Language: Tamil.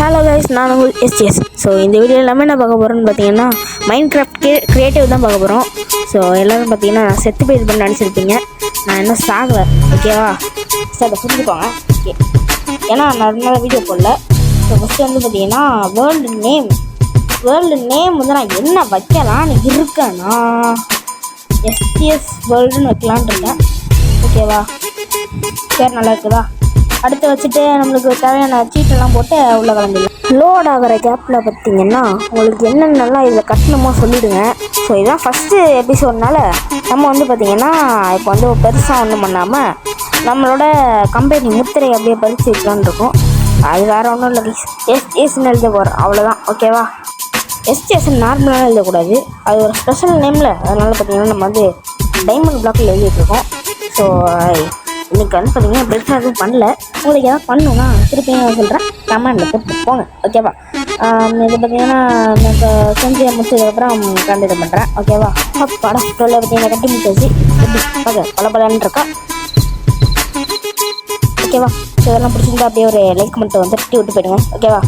ஹலோ கைஸ், நான் உங்கள் எஸ்டிஎஸ். ஸோ இந்த வீடியோ எல்லாமே என்ன பார்க்க போகிறோன்னு பார்த்தீங்கன்னா மைன்கிராஃப்ட் கிரியேட்டிவ் தான் பார்க்க போகிறோம். ஸோ எல்லோரும் பார்த்தீங்கன்னா நான் செத்து போய் இது பண்ணி நினச்சிருப்பீங்க. நான் இன்னும் சாகலை, ஓகேவா? சார் அதை புரிஞ்சுக்கோங்க, ஓகே? ஏன்னா நான் அதனால வீடியோ போடல. ஸோ ஃபஸ்ட்டு வந்து பார்த்தீங்கன்னா வேர்ல்டு நேம் வந்து நான் என்ன வைக்கலான்னு இருக்கேன்னா எஸ்டிஎஸ் வேர்ல்டுன்னு வைக்கலான் இருக்கேன், ஓகேவா? பேர் நல்லா இருக்குதா? அடுத்து வச்சுட்டு நம்மளுக்கு தேவையான சீட்டெல்லாம் போட்டு உள்ளே கிளம்பிடலாம். லோட் ஆகிற கேப்பில் பார்த்தீங்கன்னா உங்களுக்கு என்னென்னலாம் இதில் கட்டணுமோ சொல்லிவிடுங்க. ஸோ இதுதான் ஃபஸ்ட்டு எபிசோட்னால நம்ம வந்து பார்த்திங்கன்னா இப்போ வந்து பெருசாக ஒன்றும் பண்ணாமல் நம்மளோட கம்பெனி முத்திரை அப்படியே பறித்து வைக்கலான்னு இருக்கும். அது வேறு ஒன்றும் இல்லை, எஸ்டிஎஸ்ன்னு எழுத போகிறோம், அவ்வளோதான், ஓகேவா? எஸ்டிஎஸ்ன்னு நார்மலாக எழுதக்கூடாது, அது ஒரு ஸ்பெஷல் நேமில். அதனால் பார்த்திங்கன்னா நம்ம வந்து டைமண்ட் பிளாக்கில் எழுதிட்டுருக்கோம். ஸோ இன்றைக்கி வந்து பார்த்திங்கன்னா பெருசாக எதுவும் பண்ணல. உங்களுக்கு எதாவது பண்ணணுன்னா திருப்பியும் சொல்கிறேன், கமெண்டில் போட்டு போங்க, ஓகேவா? இது பார்த்திங்கன்னா எனக்கு செஞ்சு முடிச்சதுக்கப்புறம் கண்டினியூ பண்ணுறேன், ஓகேவா? படம் டோலில் பார்த்திங்கன்னா கட்டி முடிச்சாச்சு. ஓகே, பலன்னு இருக்கா, ஓகேவா? ஸோ இதெல்லாம் பிடிச்சிருந்தா அப்படியே ஒரு லைக் மட்டும் வந்து தட்டி விட்டு போயிடுங்க, ஓகேவா?